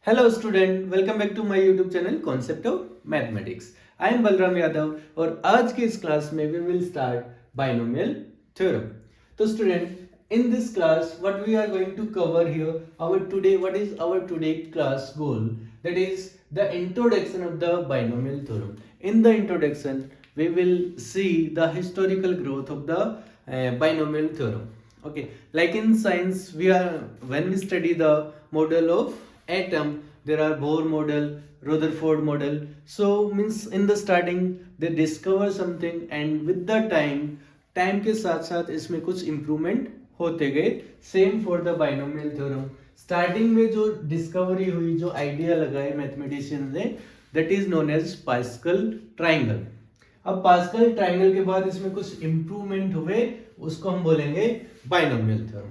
Hello student, welcome back to my YouTube channel concept of mathematics. I am Balram Yadav और आज के इस class में we will start binomial theorem. तो student, in this class what we are going to cover here what is our today class goal, that is the introduction of the binomial theorem. In the introduction we will see the historical growth of the binomial theorem. Okay, like in science when we study the model of atom, there are Bohr model, Rutherford model. So means in the starting they discover something and with the time के साथ साथ इसमें कुछ improvement होते गए. Same for the binomial theorem. Starting में जो discovery हुई, जो आइडिया लगाए मैथमेटिशियन ने, that is known as Pascal triangle. अब पास्कल ट्रायंगल के बाद इसमें कुछ इंप्रूवमेंट हुए, उसको हम बोलेंगे binomial theorem.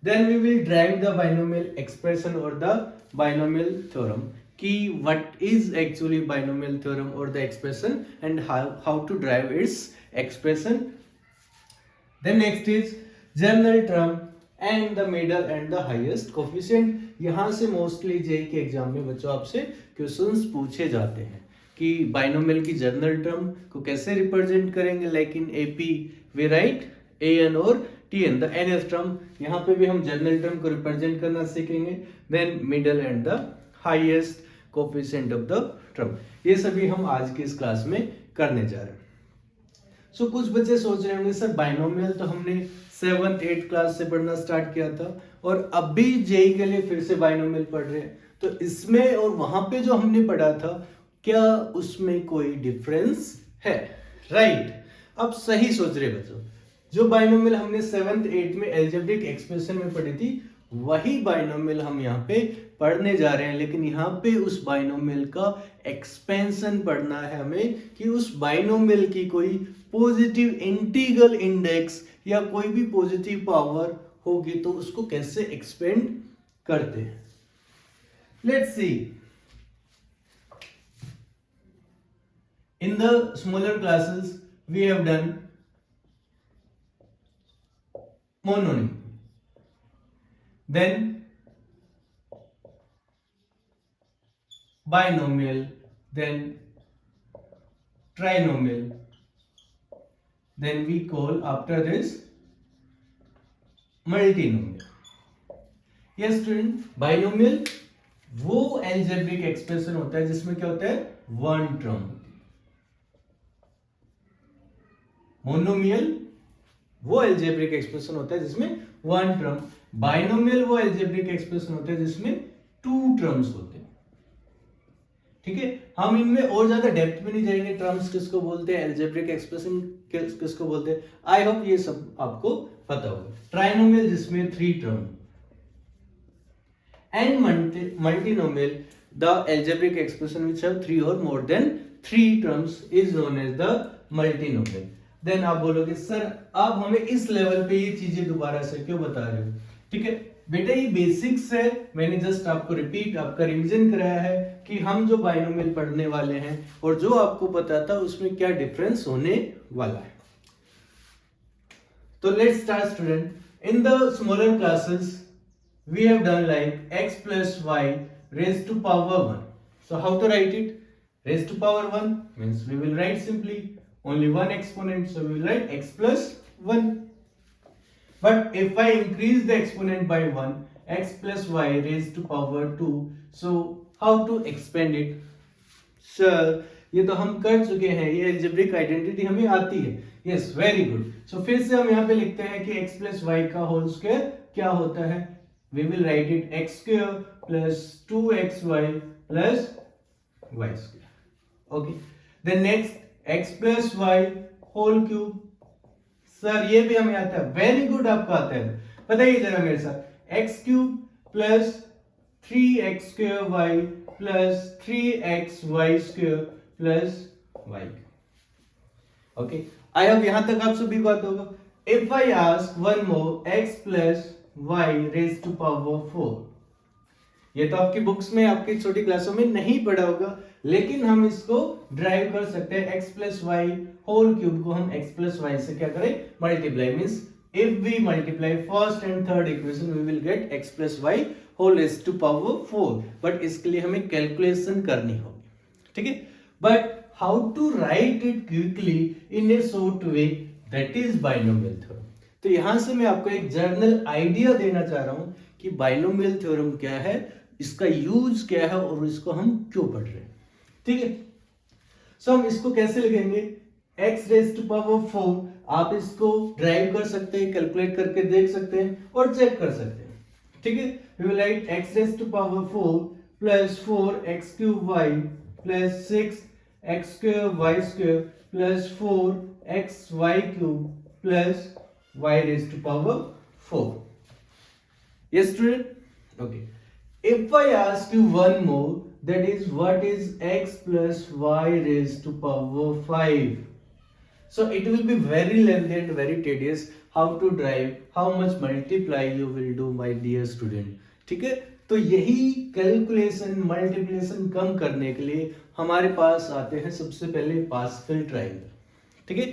Then we will derive the binomial expression और द बाइनोमियल थ्योरम कि what is actually binomial theorem और the expression and how to derive its expression. Then next is general term and the middle and the highest coefficient. यहां से mostly JEE के exam में बच्चों आपसे questions पूछे जाते हैं कि बाइनोमियल की जनरल टर्म को कैसे रिप्रेजेंट करेंगे. Like in AP we write an और tn, द nth टर्म. यहाँ पे भी हम जनरल टर्म को रिप्रेजेंट करना सीखेंगे. Then middle and the highest coefficient of the term. ये सभी हम आज की इस क्लास में करने जा रहे हैं. सो कुछ बच्चे सोच रहे होंगे सर बाइनोमियल तो हमने 7th 8th क्लास से पढ़ना स्टार्ट किया था और अभी जेईई के लिए फिर से बाइनोमियल पढ़ रहे हैं, तो इसमें और वहां पे जो हमने पढ़ा था क्या उसमें कोई डिफरेंस है? राइट. अब सही सोच रहे बच्चों, जो बाइनोमियल हमने 7th 8th में अलजेब्रिक एक्सप्रेशन में पढ़ी थी वही बाइनोमियल हम यहाँ पे पढ़ने जा रहे हैं. लेकिन यहाँ पे उस बाइनोमियल का एक्सपेंशन पढ़ना है हमें कि उस बाइनोमियल की कोई पॉजिटिव इंटीग्रल इंडेक्स या कोई भी पॉजिटिव पावर होगी तो उसको कैसे एक्सपेंड करते हैं. Let's see. In the smaller classes, we have done mononomial, then binomial, then trinomial, then we call after this multinomial. Yes student, binomial वो algebraic expression होता है जिसमें क्या होता है, वन टर्म. मोनोमियल वो अलजेब्रिक एक्सप्रेशन होता है जिसमें वन टर्म. बाइनोमियल वो अलजेब्रिक एक्सप्रेशन होता है जिसमें टू टर्म्स होते हैं. ठीक है, हम इनमें और ज्यादा डेप्थ में नहीं जाएंगे. टर्म्स किसको बोलते हैं, अलजेब्रिक एक्सप्रेशन किसको बोलते हैं, आई होप ये सब आपको पता होगा. ट्राइनोमियल जिसमें three term and multinomial the algebraic expression which have three और more than three terms is known as the multinomial. Then आप बोलोगे सर आप हमें इस लेवल पे ये चीजें दोबारा से क्यों बता रहे हो. ठीक है बेटा, ये बेसिक्स है, मैंने जस्ट आपको रिपीट आपका रिवीजन कराया है कि हम जो बाइनोमियल पढ़ने वाले हैं और जो आपको पता था उसमें क्या डिफरेंस होने वाला है. तो let's start student. In the smaller classes we have done like x plus y raised to power 1. So how to write it? Raised to power 1 means we will write simply only one exponent, so we will write x plus 1. But if I increase the exponent by 1, x plus y raised to power 2, so how to expand it? Sir, ये तो हम कर चुके हैं, ये algebraic identity हमें आती है. Yes, very good. So फिर से हम यहाँ पे लिखते हैं कि x plus y का whole square क्या होता है. We will write it x square plus 2xy plus y square. Okay. Then next x plus y whole cube. Sir ये भी हमें आता है. वेरी गुड, आपको आता है. बताइए जरा मेरे साथ. x cube plus 3x square y plus 3xy square plus y. Okay, I hope यहां तक आप सभी को आता होगा. If I ask one more x plus y raise to power 4, ये तो आपकी बुक्स में आपकी छोटी क्लासों में नहीं पढ़ा होगा, लेकिन हम इसको ड्राइव कर सकते हैं. x plus y whole cube को हम x प्लस वाई से क्या करें, multiply. Means if we multiply first and third equation we will get x plus y whole raised to power 4, but इसके लिए हमें कैलकुलेशन करनी होगी, ठीक है. But how to write it quickly in a short way, that is binomial theorem. तो यहां से मैं आपको एक जर्नल आइडिया देना चाह रहा हूं कि बाइनोमियल थ्योरम क्या है, इसका यूज क्या है और इसको हम क्यों पढ़ रहे हैं, ठीक है. सो हम इसको कैसे लिखेंगे, x रेज टू पावर 4. आप इसको ड्राइव कर सकते हैं, कैलकुलेट करके देख सकते हैं और चेक कर सकते हैं, ठीक है. We will write x raise to power 4 plus 4x cube y plus 6x square y square plus 4xy cube plus y raise to power 4. Yes, student? Okay. If I ask you one more, that is what is x plus y raised to power 5? So it will be very lengthy and very tedious how to drive, how much multiply you will do, my dear student. ठीक है, तो यही calculation multiplication कम करने के लिए हमारे पास आते हैं सबसे पहले पास्कल ट्रायंगल, ठीक है.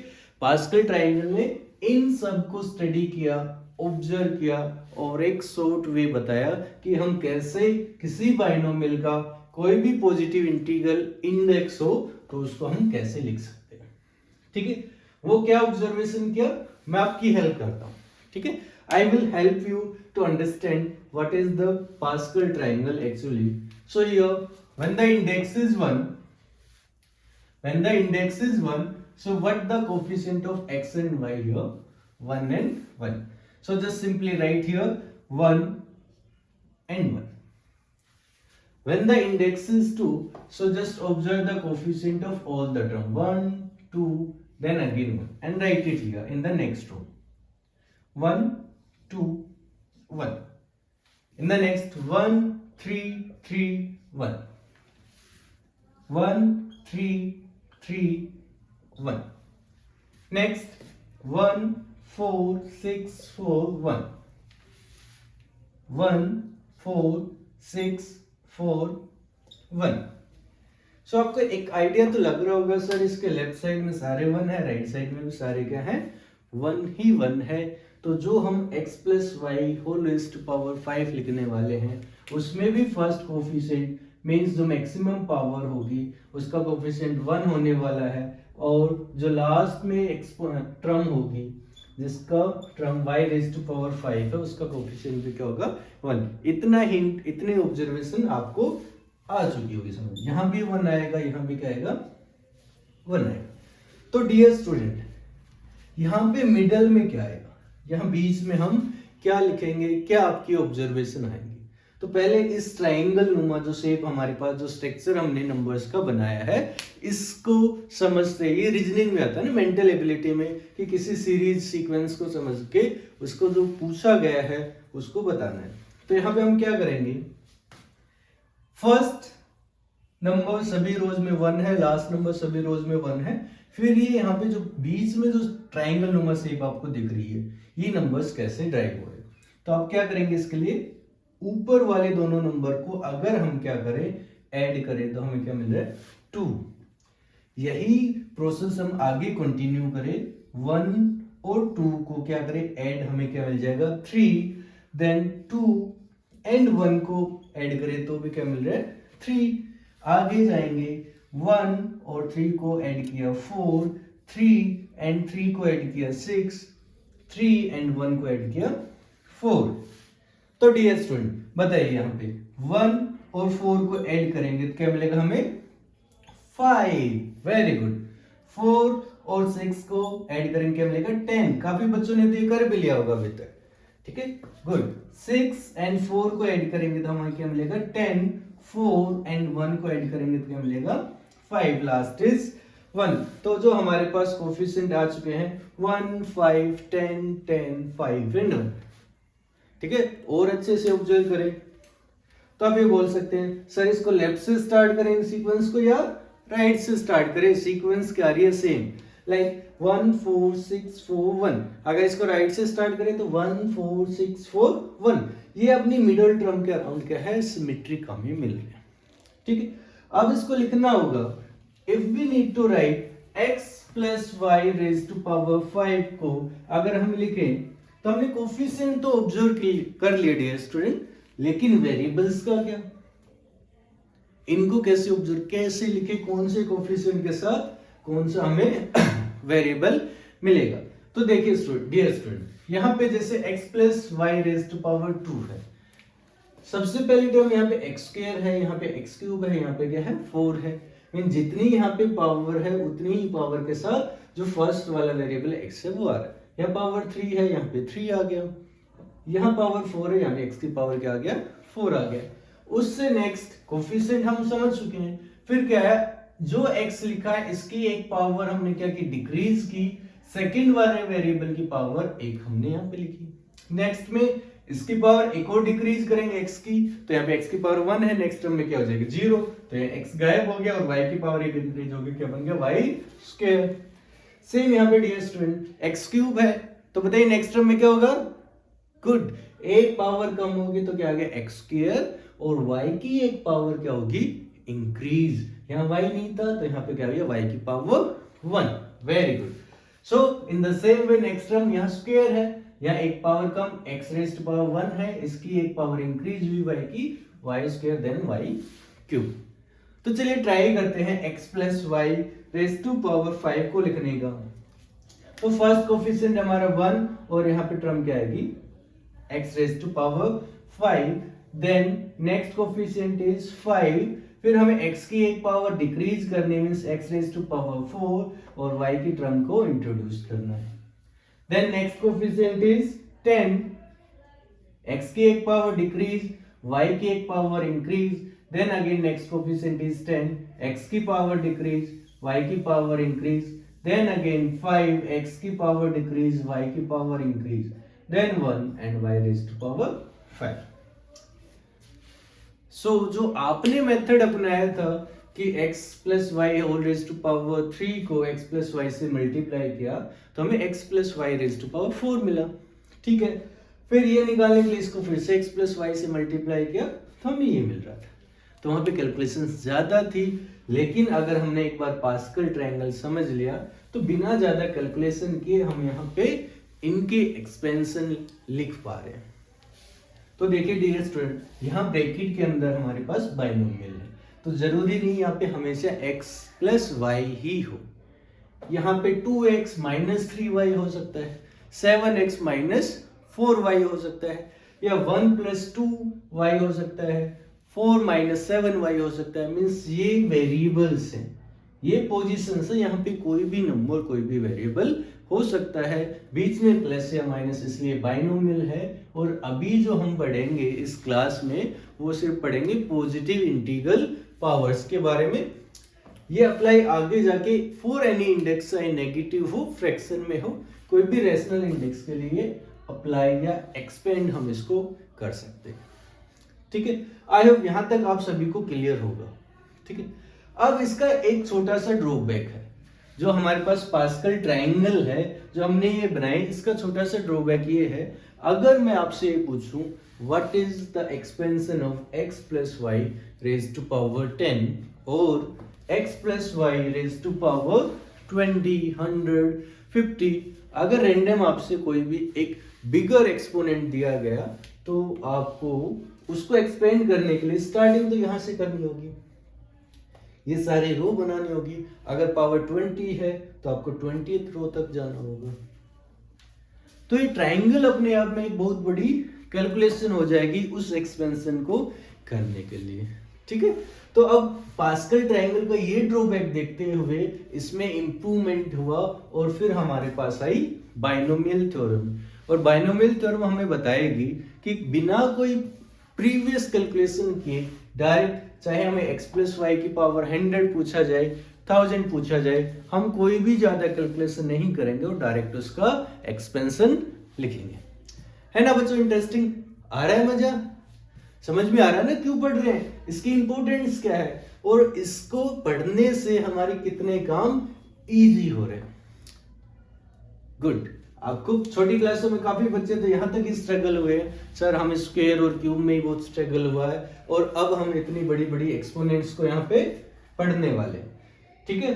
पास्कल ट्रायंगल में इन सब को स्टडी किया, ऑब्जर्व किया और एक शॉर्ट वे बताया कि हम कैसे किसी बाइनोमियल का कोई भी पॉजिटिव इंटीग्रल इंडेक्स हो तो उसको हम कैसे लिख सकते हैं, ठीक है. वो क्या ऑब्जर्वेशन किया, मैं आपकी हेल्प करता हूं, ठीक है. I will help you to understand what is the Pascal triangle actually. So here when the index is 1, so what the coefficient of x and y here, 1 and 1. So just simply write here 1 and 1. When the index is 2, so just observe the coefficient of all the term 1, 2, then again 1 and write it here in the next row 1, 2, 1. In the next 1, 3, 3, 1. 1, 3, 3, 1. Next 1, 4, 6, 4, 1. 1, 4, 6, 4, 1. सो आपको एक idea तो लग रहा होगा sir इसके left side में सारे 1 है, राइट साइड में भी सारे क्या है, 1 ही 1 है. तो जो हम x plus y whole raised to power 5 लिखने वाले हैं उसमें भी फर्स्ट कोफिशिएंट मींस जो मैक्सिमम पावर होगी उसका कोफिशिएंट 1 होने वाला है और जो लास्ट में टर्म होगी जिसका term y raised to power 5 है उसका कोफिशिएंट भी क्या होगा 1. इतना हिंट, इतने ऑब्जर्वेशन आपको आ चुकी होगी समझ. यहां भी 1 आएगा, यहां भी क्या आएगा 1 आएगा. तो डियर स्टूडेंट यहां पे मिडल में क्या आएगा, यहां बीच में हम क्या लिखेंगे, क्या आपकी ऑब्जर्वेशन आएंगी. तो पहले इस ट्रायंगल नुमा जो शेप हमारे पास, जो स्ट्रक्चर हमने नंबर्स का बनाया है इसको समझते, ये रीजनिंग में आता है ना, मेंटल एबिलिटी में, कि किसी सीरीज सीक्वेंस को समझ के उसको जो पूछा गया है उसको बताना है. तो यहाँ पे हम क्या करेंगे, फर्स्ट नंबर सभी रोज में 1 है, लास्ट नंबर सभी रोज में 1 है. फिर ये यहाँ पे जो बीच में जो ट्रायंगल नुमा शेप आपको दिख रही है ये नंबर्स कैसे ड्राइव हो रहे. तो आप क्या करेंगे, इसके लिए ऊपर वाले दोनों नंबर को अगर हम क्या करें ऐड करें तो हमें क्या मिल रहा है 2. यही प्रोसेस हम आगे कंटिन्यू करें, 1 और 2 को क्या करें ऐड, हमें क्या मिल जाएगा 3. देन 2 एंड 1 को ऐड करें तो भी क्या मिल रहा है 3. आगे जाएंगे 1 और 3 को ऐड किया 4, 3 एंड 3 को ऐड किया 6, 3 एंड 1 को ऐड किया 4. तो डियर स्टूडेंट बताइए यहाँ पे 1 और 4 को ऐड करेंगे तो क्या मिलेगा हमें 5. Very good. 4 और 6 को ऐड करेंगे क्या मिलेगा 10. काफी बच्चों ने तो ये कर भी लिया होगा अभी तक, ठीक है, गुड. 6 एंड 4 को ऐड करेंगे तो हमें क्या मिलेगा 10. 4 एंड 1 को ऐड करेंगे तो क्या मिलेगा 5. Last is 1. तो जो हमारे पास कोफिशिएंट आ चुके हैं 1, 5, 10, 10, 5 एंड 1, ठीक है. और अच्छे से ऑब्जर्व करें तो आप ये बोल सकते हैं सर इसको लेफ्ट से स्टार्ट करें सीक्वेंस को या राइट से स्टार्ट करें. सीक्वेंस क्या आ रही है सेम, लाइक 1, 4, 6, 4, 1. अगर इसको राइट से स्टार्ट करें तो 1, 4, 6, 4, 1. ये अपनी मिडिल टर्म के अराउंड क्या है सिमेट्रिक हमें मिल रही है, ठीक है. अब इसको लिखना होगा, if we need to write x plus y raise to power 5 को अगर हम लिखें तो हमने कोफिशिएंट तो ऑब्जर्व कर लिए डियर स्टूडेंट, लेकिन वेरिएबल्स का क्या, इनको कैसे ऑब्जर्व, कैसे लिखे, कौन से कोफिशिएंट के साथ कौन सा हमें वेरिएबल मिलेगा। तो देखिए डियर स्टूडेंट, यहाँ पे जैसे x plus y raise to power 2 है, सबसे पहली टर्म यहाँ पे x स्क्वायर है, यहाँ पे x क्यूब है, यहाँ पे क्या है 4 है। मीन जितनी यहाँ पे पावर है उतनी ही पावर के साथ जो फर्स्ट वाला वेरिएबल x है वो आ रहा है। यहाँ पावर 3 है, यहाँ पे 3 आ गया, यहाँ पावर 4 है, यहाँ पे x की पावर क्या आ गया 4 आ गया। उससे नेक्स्ट कोफिशिएंट हम समझ चुके हैं, फिर क्या है, जो x लिखा है इसकी एक पावर हमने क्या की डिक्रीज की, सेकंड वाले वेरिएबल की पावर एक हमने यहाँ पे लिखी। नेक्स्ट में इसकी पावर एक और डिक्रीज करेंगे x की, तो यहाँ पे x की पावर 1 है, नेक्स्ट टर्म में क्या हो जाएगा 0, तो ये x गायब हो गया और y की पावर एक इंक्रीज हो गई, क्या बन गया y स्क्वायर। सेम यहाँ पे डियर स्टूडेंट x क्यूब है, तो बताइए नेक्स्ट टर्म में क्या होगा, गुड, एक पावर कम होगी तो क्या आ गया x स्क्वायर, और y की एक पावर क्या होगी इंक्रीज, यहाँ y नहीं था तो यहाँ पे क्या आ गया y की power 1, very good. So in the same way next term यहाँ स्क्वायर है, यहाँ एक पावर कम x रेज़ टू पावर 1 है, इसकी एक पावर इंक्रीज हुई y की, y square then y cube. तो चलिए ट्राई करते हैं x plus y raise to power 5 को लिखने का। तो फर्स्ट कोफिशिएंट हमारा 1 और यहाँ पे टर्म क्या आएगी x raise to power 5, then next coefficient is 5, फिर हमें x की एक पावर डिक्रीज करनी means x raise to power 4 और y की टर्म को इंट्रोड्यूस करना है। Then next coefficient is 10, x की एक पावर डिक्रीज, y की एक power increase, then again next coefficient is 10, x की पावर डिक्रीज, y की power increase, then again 5, x की पावर डिक्रीज, y की power increase, then 1 and y raise to power 5। So जो आपने method अपनाया था कि x plus y whole raise to power 3 को x प्लस वाई से मल्टीप्लाई किया तो हमें x plus y raise to power 4 मिला, ठीक है। फिर ये निकालने के लिए इसको फिर से x प्लस वाई से मल्टीप्लाई किया तो हमें ये मिल रहा था। तो वहां पे कैलकुलेशंस ज्यादा थी, लेकिन अगर हमने एक बार पास्कल ट्रायंगल समझ लिया तो बिना ज्यादा कैलकुलेशन किए हम यहाँ पे इनके एक्सपेंशन लिख पा रहे हैं। तो देखिए डियर स्टूडेंट, यहाँ ब्रैकेट के अंदर हमारे पास बाइनोमियल है, तो जरूरी नहीं यहाँ पे हमेशा x प्लस वाई ही हो, यहाँ पे 2x माइनस 3y हो सकता है, 7x माइनस 4y हो सकता है, या 1 प्लस 2y हो सकता है, 4 माइनस 7y हो सकता है। मीन्स ये वेरिएबल्स हैं, ये पोजीशन है, यहाँ पे कोई भी नंबर कोई भी वेरिएबल हो सकता है, बीच में प्लस या माइनस, इसलिए बाइनोमियल है। और अभी जो हम पढ़ेंगे इस क्लास में वो सिर्फ पढ़ेंगे पॉजिटिव इंटीग्रल पावर्स के बारे में। ये अप्लाई आगे जाके फॉर एनी इंडेक्स, चाहे नेगेटिव हो फ्रैक्शन में हो, कोई भी रैशनल इंडेक्स के लिए अप्लाई या एक्सपेंड हम इसको कर सकते हैं, ठीक है। आई होप यहां तक आप सभी को क्लियर होगा, ठीक है। अब इसका एक छोटा सा ड्रॉबैक है, जो हमारे पास पास्कल ट्रायंगल है जो हमने ये बनाई, इसका छोटा सा ड्रॉबैक ये है, अगर मैं आपसे ये पूछूं what is the expansion of x plus y raise to power 10 और x plus y raise to power 20, 100, 50, अगर रैंडम आपसे कोई भी एक बिगर एक्सपोनेंट दिया गया तो आपको उसको एक्सपेंड करने के लिए स्टार्टिंग तो यहां से करनी होगी, ये सारे रो बनानी होगी। अगर पावर 20 है तो आपको 20th रो तक जाना होगा। तो ये ट्रायंगल अपने आप में एक बहुत बड़ी कैलकुलेशन हो जाएगी उस एक्सपेंशन को करने के लिए, ठीक है। तो अब पास्कल ट्रायंगल का ये ड्रॉबैक देखते हुए इसमें इंप्रूवमेंट हुआ और फिर हमारे पास आई बाइनोमियल थ्योरम। और बाइनोमियल थ्योरम हमें बताएगी कि बिना कोई प्रीवियस कैलकुलेशन के डायरेक्ट, चाहे हमें x प्लस वाई की पावर 100 पूछा जाए, 1000 पूछा जाए, हम कोई भी ज्यादा कैलकुलेशन नहीं करेंगे और डायरेक्ट उसका एक्सपेंशन लिखेंगे। है ना बच्चों, इंटरेस्टिंग आ रहा है, मजा समझ में आ रहा है ना क्यों पढ़ रहे हैं, इसकी इंपॉर्टेंस क्या है और इसको पढ़ने से हमारे कितने काम इजी हो रहे हैं। गुड, आपको छोटी क्लासों में काफी बच्चे तो यहाँ तक ही स्ट्रगल हुए सर, हम स्क्वायर और क्यूब में ही बहुत स्ट्रगल हुआ है और अब हम इतनी बड़ी बड़ी एक्सपोनेंट्स को यहाँ पे पढ़ने वाले, ठीक है।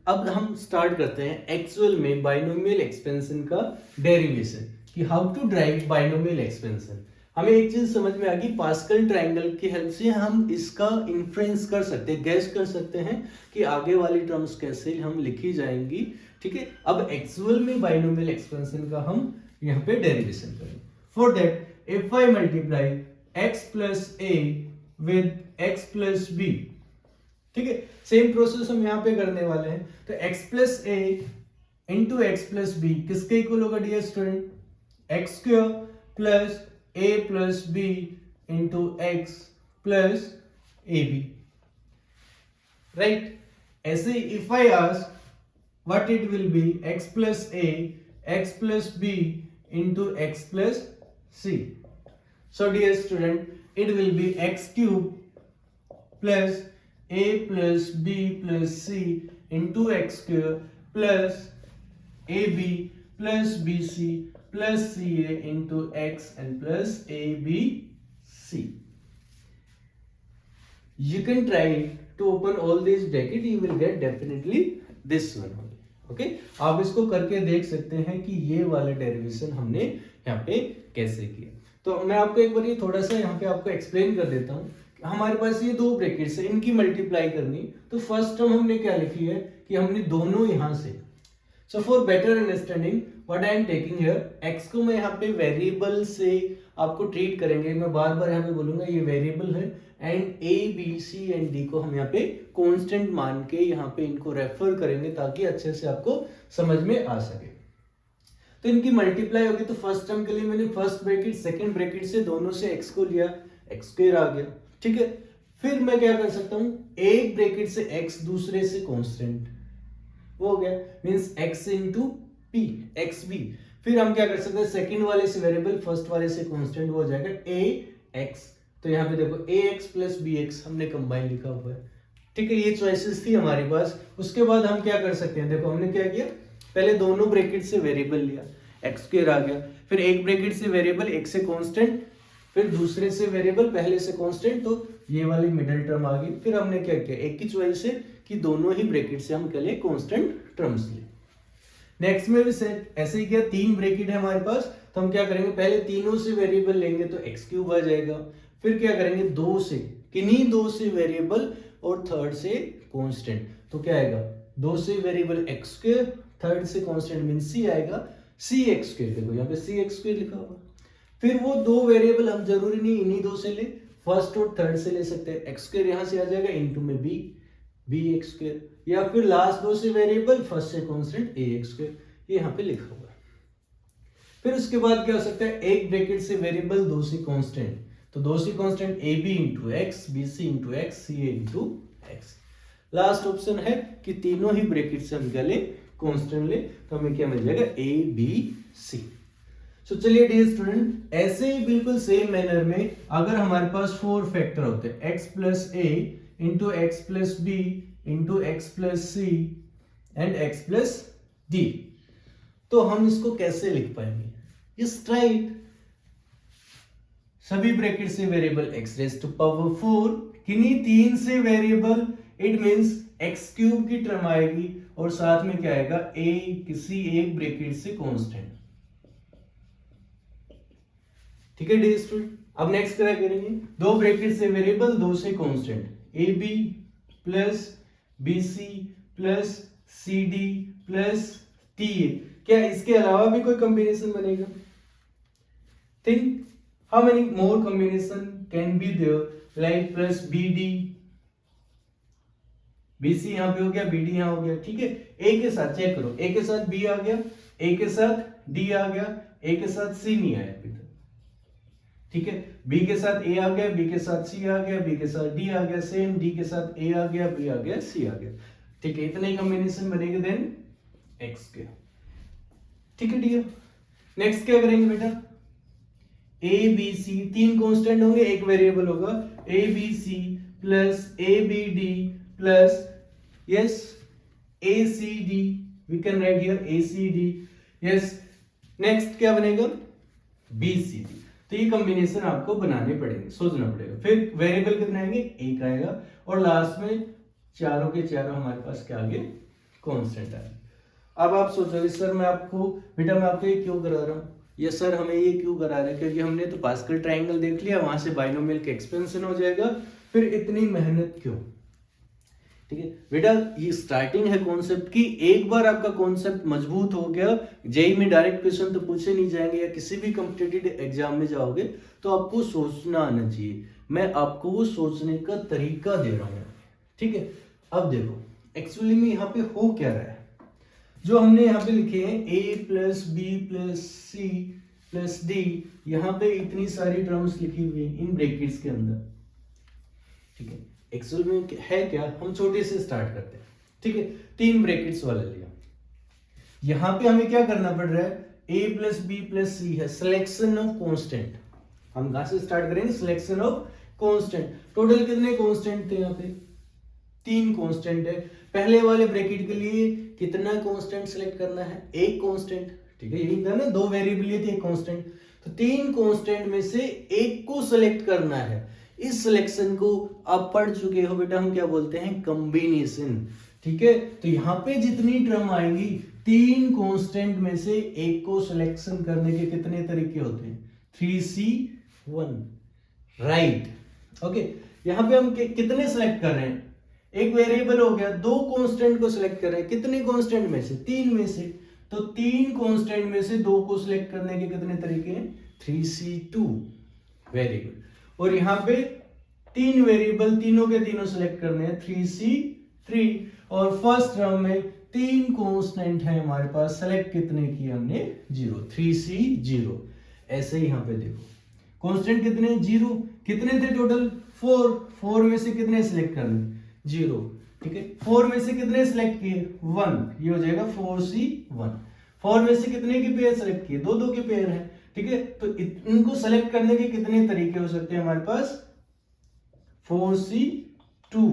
अब हम स्टार्ट करते हैं एक्चुअल में बाइनोमियल एक्सपेंशन का डेरिवेशन, कि how to drive binomial expansion. हमें एक चीज समझ में आ गई, पास्कल ट्रायंगल की हेल्प से हम इसका इन्फ्रेंस कर सकते हैं, गैस कर सकते हैं कि आगे वाली टर्म्स कैसे हम लिखी जाएंगी। ठीक है, अब एक्चुअल में बाइनोमियल एक्सपेंशन का हम यहाँ पे डेरिवेशन करेंगे। For that if I multiply x plus a with x plus b, ठीक है, सेम प्रोसेस हम यहाँ पे करने वाले हैं। तो x plus a into x plus b किसके इक्वल होगा dear student? X square plus a plus b into x plus a b, right. ऐसे if I ask what it will be, x plus a x plus b into x plus c, so dear student it will be x cube plus a plus b plus c into x square plus ab plus bc plus ca into x and plus abc. You can try to open all these brackets, you will get definitely this one only. Okay, आप इसको करके देख सकते हैं कि ये वाला derivation हमने यहाँ पे कैसे किया। तो मैं आपको एक बार ये थोड़ा सा यहाँ पे आपको एक्सप्लेन कर देता हूँ। हमारे पास ये दो ब्रैकेट्स है, इनकी मल्टीप्लाई करनी। तो फर्स्ट टर्म हमने क्या लिखी है कि हमने दोनों यहाँ से, so for better understanding what I am taking here, x को मैं यहाँ पे वेरिएबल से आपको ट्रीट करेंगे। मैं बार बार यहाँ पे बोलूंगा ये वेरिएबल है, and a b c and d को हम यहाँ पे कांस्टेंट मान के यहाँ पे इनको रेफर करेंगे ताकि अच्छे से आपको समझ में आ सके। तो इनकी मल्टीप्लाई होगी। तो फर्स्ट टर्म के लिए मैंने फर्स्ट ब्रैकेट सेकंड ब्रैकेट से दोनों से x को लिया, x स्क्वायर आ गया। ठीक है, फिर मैं क्या कर सकता हूँ, एक ब्रैकेट से x दूसरे से कांस्टेंट, वो हो गया, means x into p x b. फिर हम क्या कर सकते हैं, सेकंड वाले से वेरिएबल फर्स्ट वाले से कांस्टेंट, वो हो जाएगा ax। तो यहाँ पे देखो ax प्लस bx हमने कंबाइन लिखा हुआ है। ठीक है, ये चॉइसेस थी हमारे पास। उसके बाद हम क्या कर सकते हैं, देखो हमने क्या किया, पहले दोनों ब्रैकेट से वेरिएबल लिया, एक्स स्क्वायर आ गया, फिर एक ब्रैकेट से वेरिएबल एक से कांस्टेंट, फिर दूसरे से वेरिएबल पहले से कांस्टेंट, तो ये वाली मिडिल टर्म आ गई। फिर हमने क्या किया, एक ही चॉइस है कि दोनों ही ब्रैकेट से हम पहले कांस्टेंट टर्म्स ले। नेक्स्ट में भी सेट ऐसे ही किया, तीन ब्रैकेट है हमारे पास, तो हम क्या करेंगे, पहले तीनों से वेरिएबल लेंगे तो एक्स क्यूब आ जाएगा। फिर क्या करेंगे, दो से, किन्हीं दो से वेरिएबल और थर्ड से कांस्टेंट, तो क्या आएगा, दो से वेरिएबल एक्स स्क्वायर, थर्ड से कांस्टेंट मीन सी आएगा, सी एक्स स्क्वायर। देखो यहाँ पे सी एक्स स्क्वायर लिखा हुआ। फिर वो दो वेरिएबल हम जरूरी नहीं इन्हीं दो से ले, फर्स्ट और थर्ड से ले सकते हैं। एक्स स्क्वायर यहाँ से आ जाएगा, इनटू में बी, बी एक्स स्क्वायर, या फिर लास्ट दो से वेरिएबल फर्स्ट से कांस्टेंट ए एक्स स्क्वायर, ये यहाँ पे लिखा हुआ है। फिर उसके बाद क्या हो सकता है, एक ब्रैकेट से वेरिएबल दो से कांस्टेंट, तो दो से constant a b into x, b c into x, c a into x. Last option है कि तीनों ही ब्रैकेट से हम क्या ले, कांस्टेंट ले, तो हमें क्या मिल जाएगा, ए बी सी। सो चलिए डियर स्टूडेंट, ऐसे ही बिल्कुल सेम मैनर में अगर हमारे पास फोर फैक्टर होते हैं, x plus a into x plus b into x plus c and x plus d, तो हम इसको कैसे लिख पाएंगे, इस राइट, सभी ब्रैकेट से variable x raise to power 4, किन्हीं तीन से variable, it means x cube की टर्म आएगी और साथ में क्या आएगा, a किसी एक ब्रैकेट से कांस्टेंट। ठीक है डियर स्टूडेंट, अब नेक्स्ट क्या करेंगे, दो ब्रैकेट से वेरिएबल, दो से constant, a b plus b c plus c d plus t a. क्या इसके अलावा भी कोई कॉम्बिनेशन बनेगा? Think how many more combination can be there, like plus bd, bc यहाँ पे हो गया, bd यहाँ हो गया। ठीक है, a के साथ चेक करो, a के साथ b आ गया, a के साथ d आ गया, a के साथ c नहीं आया अभी तक। ठीक है, b के साथ a आ गया, b के साथ c आ गया, b के साथ d आ गया, सेम d के साथ a आ गया, b आ गया, c आ गया। ठीक है, इतने ही कॉम्बिनेशन बनेंगे देन x के। ठीक है डियर, नेक्स्ट क्या करेंगे बेटा, ए बी सी, तीन कांस्टेंट होंगे, एक वेरिएबल होगा, a b c plus a b d plus yes a c d, we can write here a c d, yes. Next क्या बनेगा, बी सी डी। तो ये कॉम्बिनेशन आपको बनाने पड़ेंगे, सोचना पड़ेगा। फिर वेरिएबल कितने आएंगे, एक आएगा, और लास्ट में चारों के चारों हमारे पास क्या आ गए, कांस्टेंट आ रही। अब आप सोचोगे सर मैं आपको ये क्यों करा रहा हूँ, या सर हमें ये क्यों करा रहे हैं, क्योंकि हमने तो पास्कल ट्राइंगल देख लिया, वहां से बाइनोमियल का एक्सपेंशन हो जाएगा, फिर इतनी मेहनत क्यों। ठीक है बेटा, ये स्टार्टिंग है कॉन्सेप्ट की। एक बार आपका कॉन्सेप्ट मजबूत हो गया, जेई में डायरेक्ट क्वेश्चन तो पूछे नहीं जाएंगे, या किसी भी कॉम्पिटिटिव एग्जाम में जाओगे तो आपको सोचना आना चाहिए। मैं आपको वो सोचने का तरीका दे रहा हूँ, ठीक है। अब देखो एक्चुअली में यहाँ पे हो क्या रहा है, जो हमने यहाँ पे लिखे हैं a plus b plus c plus d, यहाँ पे इतनी सारी टर्म्स लिखी हुई इन ब्रैकेट्स के अंदर, ठीक है। एक्चुअल में है क्या, हम छोटे से स्टार्ट करते हैं, ठीक है। 3 ब्रैकेट्स वाला लिया, यहाँ पे हमें क्या करना पड़ रहा है, a प्लस बी प्लस सी है, सिलेक्शन ऑफ कांस्टेंट। हम कहां से स्टार्ट करेंगे, सिलेक्शन ऑफ कांस्टेंट। टोटल कितने कांस्टेंट थे यहाँ पे, 3 कांस्टेंट है। पहले वाले ब्रैकेट के लिए कितना कांस्टेंट सिलेक्ट करना है, एक कांस्टेंट, ठीक है। यही था ना, 2 वेरिएबल थे, एक कांस्टेंट, तो 3 कांस्टेंट में से एक को सिलेक्ट करना है। इस सिलेक्शन को आप पढ़ चुके हो बेटा, हम क्या बोलते हैं, कॉम्बिनेशन, ठीक है। तो यहाँ पे जितनी टर्म आएंगी, 3 कांस्टेंट में से एक को सिलेक्शन करने के कितने तरीके होते हैं, 3C1, राइट, ओके। यहाँ पे हम कितने सिलेक्ट कर रहे हैं, एक वेरिएबल हो गया, 2 कांस्टेंट को सिलेक्ट कर रहे हैं, कितने कांस्टेंट में से, 3 में से, तो 3 कांस्टेंट में से 2 को सिलेक्ट करने के कितने तरीके हैं, 3C2, वेरी गुड। और यहाँ पे 3 वेरिएबल, तीनों के तीनों सिलेक्ट करने हैं, 3C3। और फर्स्ट टर्म में 3 कांस्टेंट है हमारे पास, सेलेक्ट कितने किए हमने, 0, 3C0। ऐसे ही यहाँ पे देखो कांस्टेंट कितने, 0, कितने थे टोटल, 4 में से कितने सिलेक्ट करने, 0, ठीक है। 4 में से कितने सिलेक्ट किए, 1, ये हो जाएगा 4C1। 4 में से कितने के पेयर सिलेक्ट किए, 2 के पेयर है, ठीक है। तो इनको सेलेक्ट करने के कितने तरीके हो सकते हैं हमारे पास, 4C2।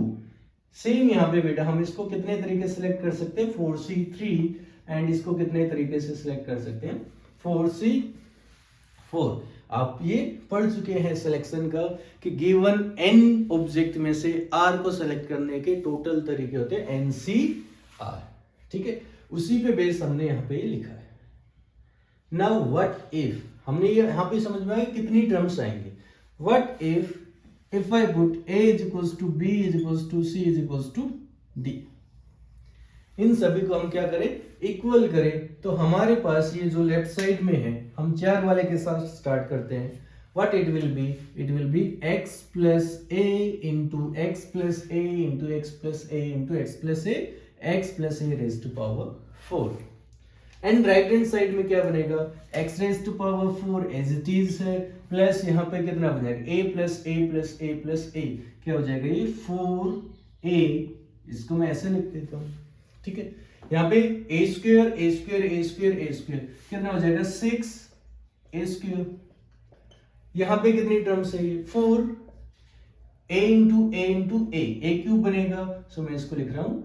सेम यहाँ पे बेटा हम इसको कितने तरीके से सिलेक्ट कर सकते हैं, 4C3, एंड इसको कितने तरीके से सिलेक्ट कर सकते हैं, 4C4। आप ये पढ़ चुके हैं सिलेक्शन का कि गिवन n ऑब्जेक्ट में से r को सिलेक्ट करने के टोटल तरीके होते हैं NCR, ठीक है। उसी पे बेस हमने यहाँ पे लिखा है। नाउ व्हाट इफ, हमने ये यहाँ पे समझ में आया कितनी टर्म्स आएंगे। What if I put a is equals to b is equals to c is equals to d, इन सभी को हम क्या करें, इक्वल करें, तो हमारे पास ये जो लेफ्ट साइड में है, हम 4 वाले के साथ स्टार्ट करते हैं। What it will be x plus a into x plus a into x plus a into x plus a, x plus a raise to power 4। And right hand side में क्या बनेगा, x raise to power 4 as it is है, plus यहाँ पे कितना बनेगा, a plus a plus a plus a, क्या हो जाएगा ये 4a, इसको मैं ऐसे लिख देता हूँ, ठीक है। यहाँ पे a square a square a square a square कितना हो जाएगा, 6a स्क्वायर। यहाँ पे कितनी टर्म्स है ये, 4, a इंटू a क्यूब बनेगा, सो मैं इसको लिख रहा हूँ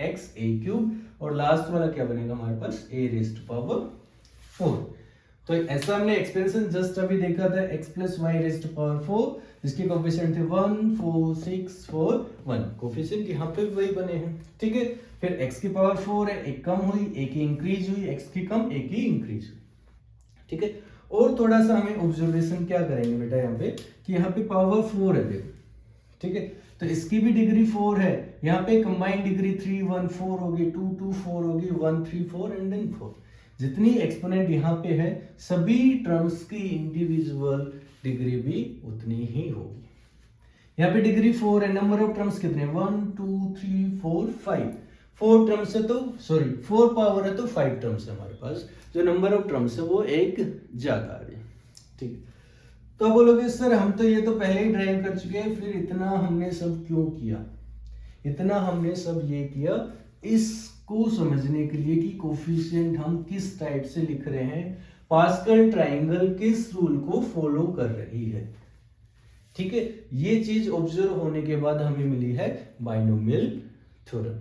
x a क्यूब, और लास्ट वाला क्या बनेगा हमारे पास, a रेज टू पावर 4। तो ऐसा हमने एक्सपेंशन जस्ट अभी देखा था, x plus y raise to power 4, जिसके कोफिशिएंट थे 1 4 6 4 1, कोफिशिएंट यहाँ पे भी वही बने हैं, ठीक है। फिर x की पावर 4 है, एक कम हुई, एक ही इंक्रीज हुई, x की कम एक ही इंक्रीज हुई, ठीक है। और थोड़ा सा हमें ऑब्जर्वेशन क्या करेंगे बेटा यहाँ पे, कि यहाँ पे पावर 4 है देखो, ठीक है। तो इसकी भी डिग्री 4 है, यहाँ पे कंबाइंड डिग्री 3 1 4 होगी, 2 2 4 होगी, 1 3 4 एंड देन 4। जितनी एक्सपोनेंट यहाँ पे है, सभी टर्म्स की इंडिविजुअल डिग्री भी उतनी ही होगी। यहाँ पे डिग्री 4 है, नंबर ऑफ टर्म्स कितने, 1 2 3 4 5, 4 टर्म्स है तो 4 पावर है तो 5 टर्म्स है हमारे पास, जो नंबर ऑफ टर्म्स है वो एक ज्यादा आ रही है, ठीक है। तो बोलोगे सर हम तो ये तो पहले ही ड्राइव कर चुके हैं, फिर इतना हमने सब क्यों किया, इतना हमने सब ये किया इसको समझने के लिए कि कोफिशिएंट हम किस टाइप से लिख रहे हैं, पास्कल ट्राइंगल किस रूल को फॉलो कर रही है, ठीक है। ये चीज ऑब्जर्व होने के बाद हमें मिली है बाइनोमियल थ्योरम,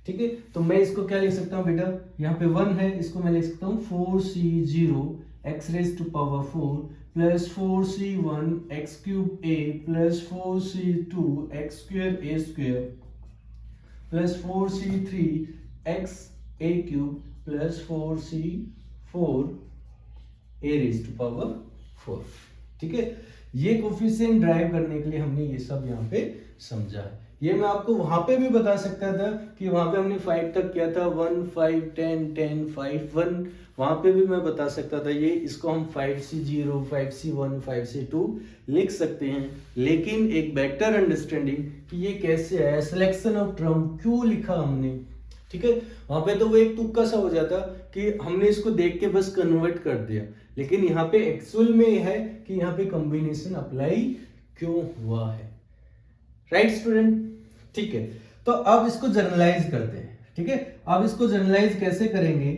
ठीक है। तो मैं इसको क्या लिख सकता हूं बेटा, यहाँ पे 1 है, इसको मैं लिख सकता हूँ 4c0 x raise to power 4 plus 4c1 x cube a plus 4c2 x square a square plus 4c3 x a cube plus 4c4 a raise to power 4। ठीक है, ये कोफिशिएंट ड्राइव करने के लिए हमने ये सब यहाँ पे समझा है। ये मैं आपको वहां पे भी बता सकता था कि वहां पे हमने 5 तक किया था, 1 5 10 10 5 1, वहां पे भी मैं बता सकता था। ये इसको हम 5c0 5c1 5c2 लिख सकते हैं, लेकिन एक बेटर अंडरस्टैंडिंग कि ये कैसे आया, सिलेक्शन ऑफ टर्म क्यों लिखा हमने। ठीक है, वहां पे तो वो एक तुक्का सा हो जाता कि हमने इसको देख के बस कन्वर्ट कर दिया, लेकिन यहाँ पे एक्चुअल में है कि यहाँ पे कॉम्बिनेशन अप्लाई क्यों हुआ है। राइट स्टूडेंट, ठीक है। तो अब इसको जर्नलाइज करते हैं। ठीक है, अब इसको जर्नलाइज कैसे करेंगे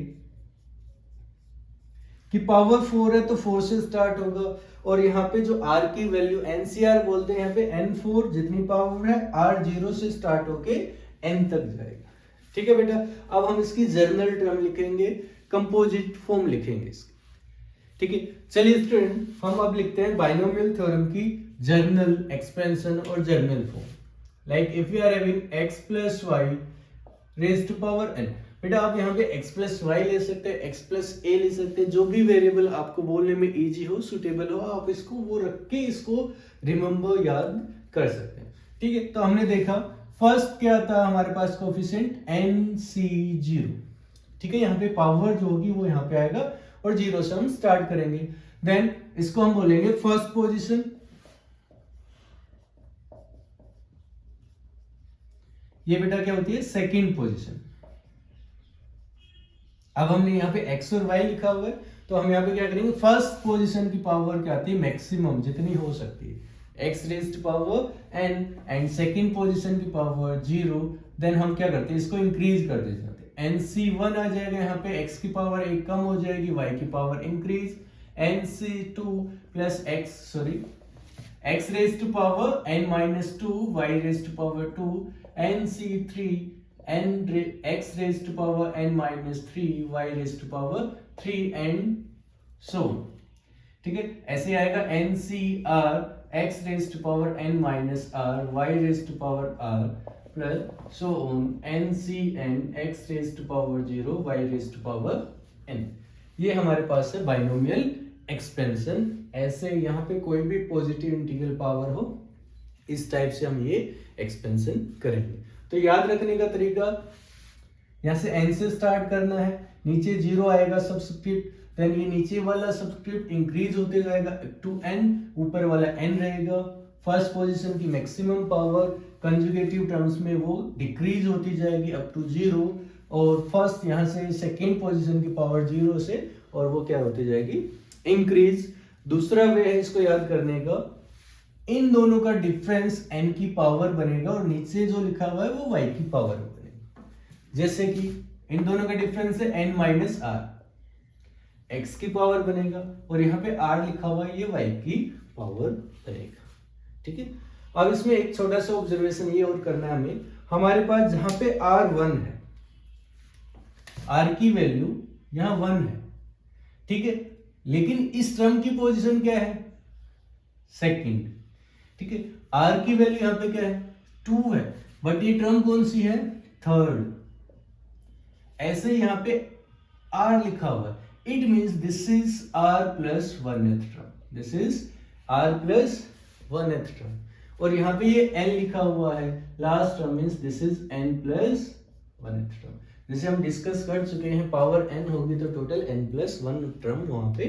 कि पावर 4 है तो 4 से स्टार्ट होगा, और यहाँ पे जो r की वैल्यू NCR बोलते हैं, यहाँ पे N4 जितनी पावर है r 0 से स्टार्ट होके n तक जाएगा। ठीक है बेटा, अब हम इसकी जर्नल टर्म लिखेंगे, कंपोजिट फॉर्म लिखेंगे इसकी। ठीक है, चलिए स्टूडेंट हम अब लिखते हैं बाइनोमियल थ्योरम की जर्नल एक्सपेंशन और general form. Like if you are having x plus y raise to power n, बेटा आप यहाँ पे x प्लस वाई ले सकते हैं, x प्लस a ले सकते हैं, जो भी वेरिएबल आपको बोलने में इजी हो, सुटेबल हो, आप इसको वो रख के इसको रिमेम्बर याद कर सकते हैं। ठीक है, तो हमने देखा फर्स्ट क्या था हमारे पास कोफिशिएंट NC0। ठीक है, यहाँ पे पावर जो होगी वो यहाँ पे आएगा और 0 से हम स्टार्ट करेंगे। देन इसको हम बोलेंगे फर्स्ट पोजीशन, ये बेटा क्या होती है सेकंड पोजीशन। अब हमने यहाँ पे x और y लिखा हुआ है, तो हम यहाँ पे क्या करेंगे, फर्स्ट पोजीशन की पावर क्या आती है मैक्सिमम जितनी हो सकती है x raised power n, and second position की पावर 0। देन हम क्या करते हैं, इसको इंक्रीज कर देते हैं, NC1 आ जाएगा, यहाँ पे x की पावर 1 कम हो जाएगी, y की power increase, NC2 plus x raised to power n minus 2, y raised to power 2, NC3 x raised to power n minus 3, y raised to power 3 and so on। ठीक है, ऐसे आएगा NCR x raised to power n minus r, y raised to power r plus so on, NCN x raised to power 0, y raised to power n। ये हमारे पास है binomial expansion. ऐसे यहाँ पे कोई भी पॉजिटिव इंटीग्रल पावर हो, इस टाइप से हम ये एक्सपेंशन करेंगे। तो याद रखने का तरीका, यहां से n से स्टार्ट करना है, नीचे 0 आएगा सब्सक्रिप्ट, देन ये नीचे वाला सब्सक्रिप्ट इंक्रीज होते जाएगा टू n, ऊपर वाला n रहेगा। फर्स्ट पोजीशन की मैक्सिमम पावर कंजुगेटिव टर्म्स में वो डिक्रीज होती जाएगी अप टू 0, और फर्स्ट यहां से सेकेंड पोजीशन की पावर 0 से, और वो क्या होती जाएगी इंक्रीज। दूसरा वे है इसको याद करने का, इन दोनों का डिफरेंस n की पावर बनेगा और नीचे जो लिखा हुआ है वो y की पावर बनेगा। जैसे कि इन दोनों का डिफरेंस है n माइनस r, x की पावर बनेगा, और यहाँ पे r लिखा हुआ है, ये y की पावर बनेगा। ठीक है, अब इसमें एक छोटा सा ऑब्जर्वेशन ये और करना है हमें, हमारे पास जहां पे r1 है, r की वैल्यू यहाँ 1 है। ठीक है, लेकिन इस टर्म की पोजीशन क्या है सेकंड। ठीक है, r की वैल्यू यहाँ पे क्या है 2 है, बट ये टर्म कौन सी है थर्ड। ऐसे यहाँ पे r लिखा हुआ है, it means this is r plus 1th term, this is r plus 1th term, और यहाँ पे ये n लिखा हुआ है last term, means this is n plus 1th term. जैसे हम डिस्कस कर चुके हैं, पावर n होगी तो टोटल n प्लस 1 टर्म वहां पे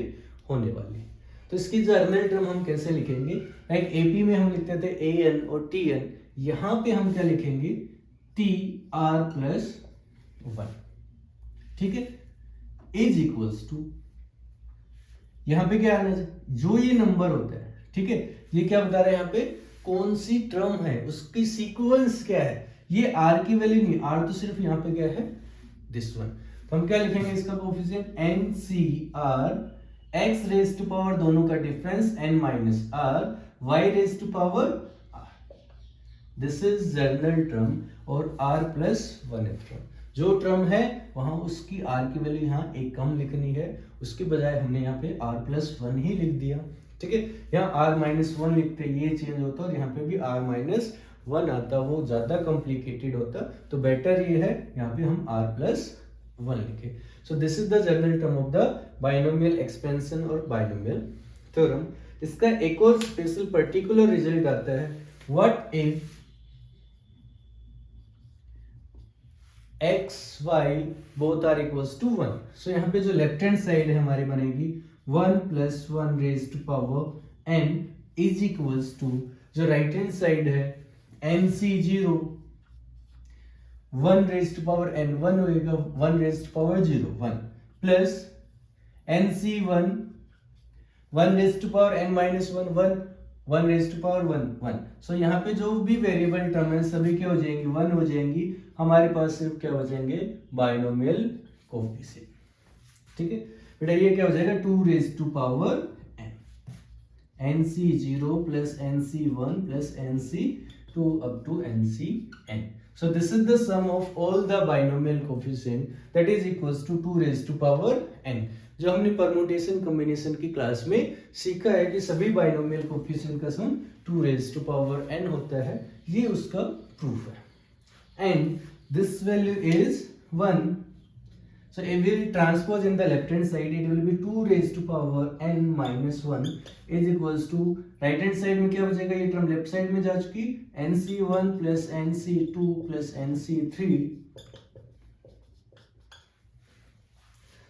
होने वाली है। तो इसकी जर्नल टर्म हम कैसे लिखेंगे, लाइक एपी में हम लिखते थे an और tn, यहाँ पे हम क्या लिखेंगे tr प्लस 1। ठीक है, इज इक्वल्स टू, यहाँ पे क्या आना चाहिए, जो ये नंबर होता है। ठीक है, ये क्या बता रहा है यहाँ पे कौन सी टर्म है, उसकी सीक्वेंस क्या है। ये r की वैल्यू नहीं, r तो सिर्फ यहाँ पे क्या है दिस वन। तो हम क्या लिखेंगे इसका coefficient NCR x raise to power दोनों का difference n minus r, y raise to power r, this is general term, और r प्लस 1th टर्म जो टर्म है वहां उसकी r की वैल्यू यहाँ एक कम लिखनी है, उसके बजाय हमने यहाँ पे r प्लस 1 ही लिख दिया। ठीक है, यहाँ r माइनस 1 लिखते ये चेंज होता है, और यहाँ पे भी r माइनस 1 आता वो ज़्यादा कॉम्प्लिकेटेड होता, तो बेटर ये है यहाँ पे हम r प्लस 1 लिखे। So this is the general term of the binomial expansion और बाइनोमियल थ्योरम। इसका एक और स्पेशल पर्टिकुलर रिजल्ट आता है, what if x y both are equals to 1। So यहाँ पे जो लेफ्ट हैंड साइड है हमारी बनेगी 1 plus 1 raise to power n is equals to, जो राइट हैंड साइड है nc0 1 raise to power n 1 होएगा 1 raise to power 0 1 plus nc1 1 raise to power n minus 1 1 1 raise to power 1 1। So यहाँ पे जो भी वेरिएबल टर्म है सभी क्या हो जाएंगी 1 हो जाएंगी, हमारे पास सिर्फ क्या बचेंगे बाइनोमियल कोफिशिएंट। ठीक है बेटा, ये क्या हो जाएगा 2 raise to power n nc0 plus nc1 plus nc2 up to ncn। So this is the sum of all the binomial coefficient that is equals to 2 raised to power n। जो हमने permutation combination की class में सीखा है कि सभी binomial coefficient का सम 2 raised to power n होता है, ये उसका प्रूफ है। And this value is 1, so it will transpose in the left hand side, it will be 2 raised to power n minus 1 is equals to, right hand side में क्या बचेगा, ये term left side में जा चुकी nc1 plus nc2 plus nc3।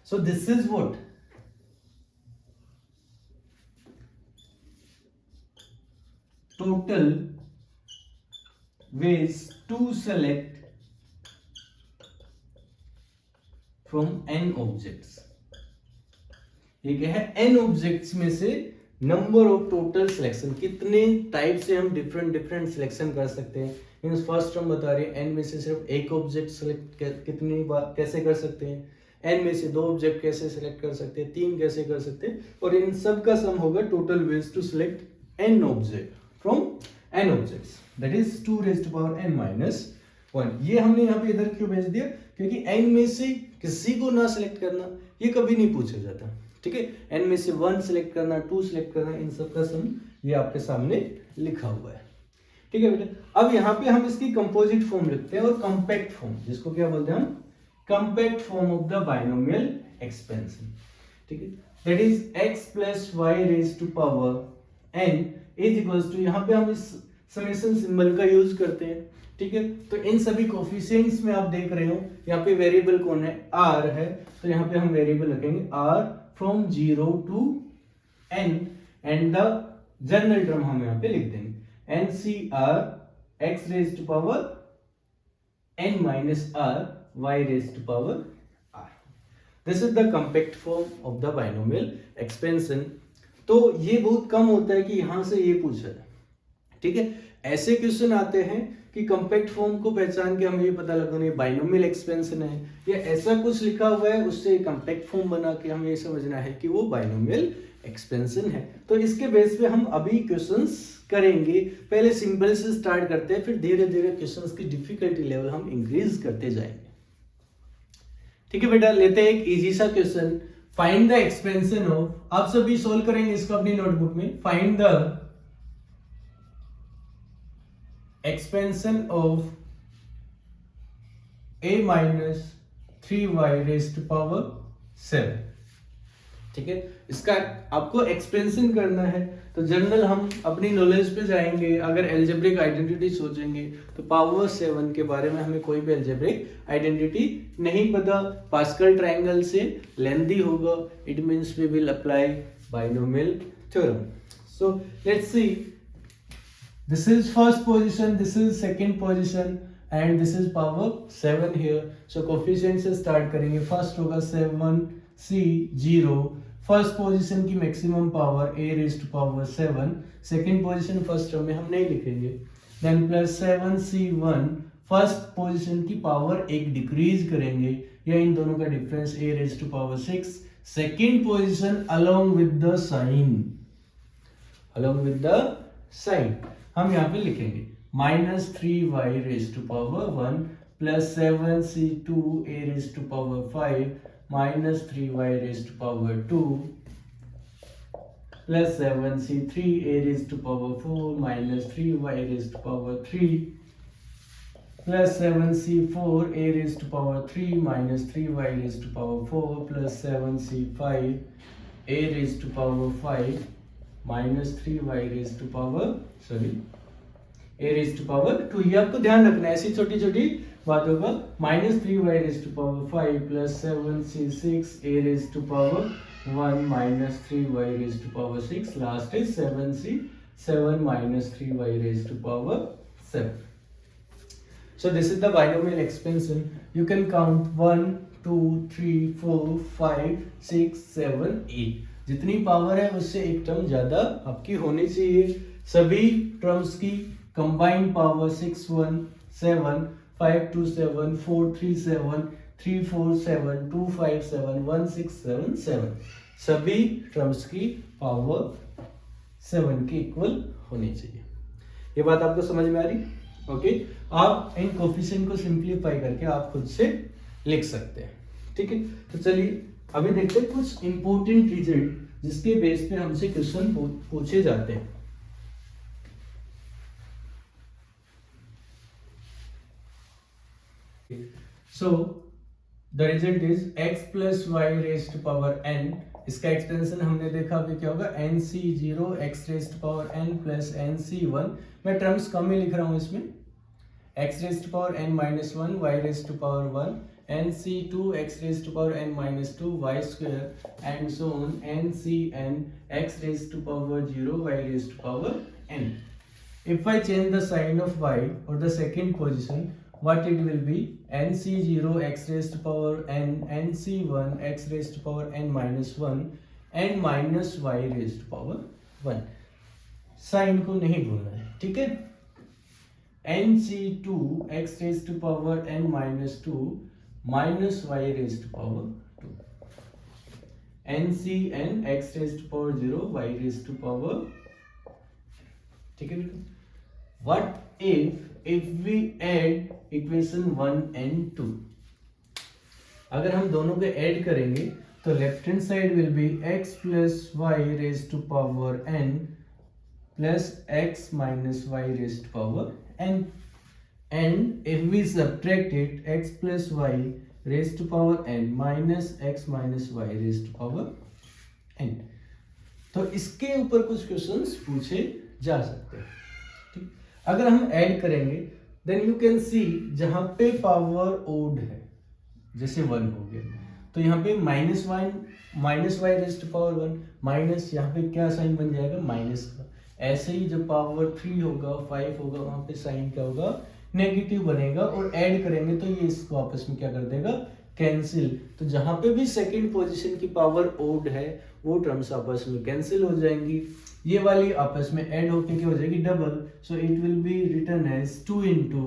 so this is what total ways to select from n objects। ये क्या है, n objects में से नंबर ऑफ टोटल सिलेक्शन, कितने टाइप से हम डिफरेंट सिलेक्शन कर सकते हैं। मींस फर्स्ट हम बता रहे हैं n में से सिर्फ एक ऑब्जेक्ट सिलेक्ट कितनी बार कैसे कर सकते हैं, n में से 2 ऑब्जेक्ट कैसे सिलेक्ट कर सकते हैं, 3 कैसे कर सकते हैं, और इन सब का सम होगा total ways to select n object from n objects, that is 2 raised to power n minus 1। ये हमने यहाँ पे इधर क्यों भेज दिया, क्योंकि n में से किसी को ना सिलेक्ट करना ये कभी नहीं पूछा जाता। ठीक है, n में से 1 सिलेक्ट करना, 2 सिलेक्ट करना, इन सब का सम ये आपके सामने लिखा हुआ है। ठीक है बेटा, अब यहाँ पे हम इसकी कंपोजिट फॉर्म लिखते हैं और कॉम्पैक्ट फॉर्म, जिसको क्या बोलते हैं हम, compact form of the binomial expansion. ठीक है, that is x plus y raise to power n is equals to, यहाँ पे हम इस समेशन सिंबल का यूज करते हैं। ठीक है, तो इन सभी कोफिशिएंट्स में आप देख रहे हो यहाँ पे वेरिएबल कौन है, r है, तो यहाँ पे हम वेरिएबल रखेंगे r from 0 to n and the general term हम यहाँ पे लिख देंगे ncr x raise to power n minus r y raise to power r। This is the compact form of the binomial expansion. तो ये बहुत कम होता है कि यहां से ये पूछा है। ठीक है, ऐसे क्वेश्चन आते हैं कि कॉम्पैक्ट फॉर्म को पहचान के हमें ये पता लगाना है बाइनोमियल एक्सपेंशन है, या ऐसा कुछ लिखा हुआ है उससे कॉम्पैक्ट फॉर्म बना के हमें ये समझना है कि वो बाइनोमियल एक्सपेंशन है। तो इसके बेस पे हम अभी क्वेश्चंस करेंगे। पहले सिंपल से स्टार्ट करते हैं, फिर धीरे धीरे क्वेश्चंस की डिफिकल्टी लेवल हम इंक्रीज करते जाएंगे। ठीक है बेटा, लेते हैं एक इजी सा question, find the expansion of, आप सभी सोल्व करेंगे इसको अपनी नोटबुक में, find the expansion of a minus 3y raised to power 7। ठीक है, इसका आपको एक्सपेंशन करना है, तो जनरल हम अपनी नॉलेज पे जाएंगे। अगर एल्जेब्रिक आइडेंटिटी सोचेंगे तो पावर 7 के बारे में हमें कोई भी एल्जेब्रिक आइडेंटिटी नहीं पता, पास्कल ट्रायंगल से लेंथी होगा, it means we will apply binomial theorem. So let's see, this is first position, this is second position and this is power 7 here। so coefficient से start करेंगे, first होगा 7 c 0, first position की maximum power a raise to power 7, second position first term में हम नहीं लिखेंगे, then plus 7c1, first position की power एक डिक्रीज करेंगे, या इन दोनों का difference a raise to power 6, second position along with the sign हम यहाँ पे लिखेंगे -3y raise to power 1 plus 7c2 a raise to power 5 -3y raise to power 2 plus 7c 3a raised to power 4 minus 3y raised to power 3 plus 7c 4a raised to power 3 minus 3y raised to power 4 plus 7c 5 a raised to power 5 minus 3y raised to power a raised to power 2। ये आपको ध्यान रखना है, ऐसी छोटी छोटी बातों का। Minus 3y raised to power 5 plus 7c 6 a raised to power 1 minus 3y raised to power 6, last is 7c 7 minus 3y raised to power 7। So this is the binomial expansion. You can count 1 2 3 4 5 6 7 8, जितनी power है उससे एक term ज्यादा आपकी होनी चाहिए। सभी terms की कंबाइंड पावर 6 1 7 5 2 7 4 3 7 3 4 7 2 5 7 1 6 7 7, सभी टर्म्स की पावर 7 के इक्वल होनी चाहिए। ये बात आपको समझ में आ रही? ओके, आप इन कोफिशिएंट को सिंप्लीफाई करके आप खुद से लिख सकते हैं। ठीक है, तो चलिए अभी देखते हैं कुछ इंपॉर्टेंट रिजल्ट जिसके बेस पे हमसे क्वेश्चन पूछे जाते हैं। So the result is x plus y raised to power n। इसका एक्सटेंशन हमने देखा अभी क्या होगा, nc0 x raised to power n plus nc1। मैं टर्म्स कम ही लिख रहा हूं इसमें, x raised to power n minus 1 y raised to power 1 nc2 x raised to power n minus 2 y square and so on ncn x raised to power 0 y raised to power n। If I change the sign of y or the second position, what it will be, nc0 x raised to power n nc1 x raised to power n minus 1 and minus y raised to power 1। Sign को नहीं भूलना है, ठीक है। nc2 x raised to power n minus 2 minus y raised to power 2, ncn x raised to power 0 y raised to power, ठीक है बेटा। What if we add equation 1 and 2, अगर हम दोनों को ऐड करेंगे तो left hand side will be x plus y raised to power n plus x minus y raised to power n, and if we subtract it x plus y raised to power n minus x minus y raised to power n। तो इसके ऊपर कुछ questions पूछे जा सकते हैं। ठीक, अगर हम ऐड करेंगे देन यू कैन सी जहां पे पावर ओड है जैसे 1 हो गया तो यहाँ पे minus y raise to power 1 minus, यहाँ पे क्या साइन बन जाएगा, माइनस का। ऐसे ही जब पावर 3 होगा 5 होगा वहां पे साइन क्या होगा, नेगेटिव बनेगा, और ऐड करेंगे तो ये इसको आपस में क्या कर देगा, कैंसिल। तो जहां पे भी सेकंड पोजीशन की पावर ओड है वो टर्म्स आपस में कैंसिल हो जाएंगी, ये वाली आपस में ऐड होके क्या हो जाएगी, double. So it will be written as 2 into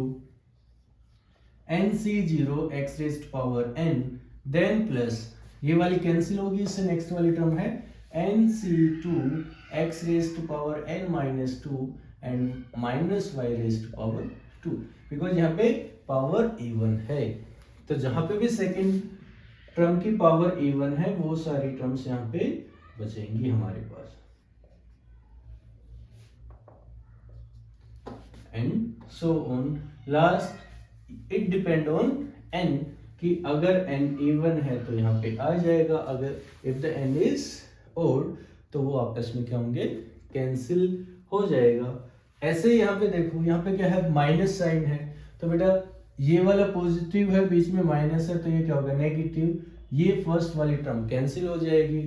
nc0 x raised to power n then plus ये वाली कैंसिल होगी, इससे नेक्स्ट वाली टर्म है nc2 x raised to power n minus 2 and minus y raised to power 2, because यहाँ पे power even है। तो जहां पे भी सेकंड टर्म की पावर इवन है वो सारी टर्म्स यहाँ पे बचेंगी हमारे पास। And so on, last it depend on n कि अगर n इवन है तो यहाँ पे आ जाएगा, अगर if the n is odd तो वो आपस में क्या होंगे, कैंसिल हो जाएगा। ऐसे यहाँ पे देखो, यहाँ पे क्या है, माइनस साइन है, तो बेटा ये वाला पॉजिटिव है, बीच में माइनस है, तो ये क्या होगा, नेगेटिव। ये फर्स्ट वाली टर्म कैंसिल हो जाएगी,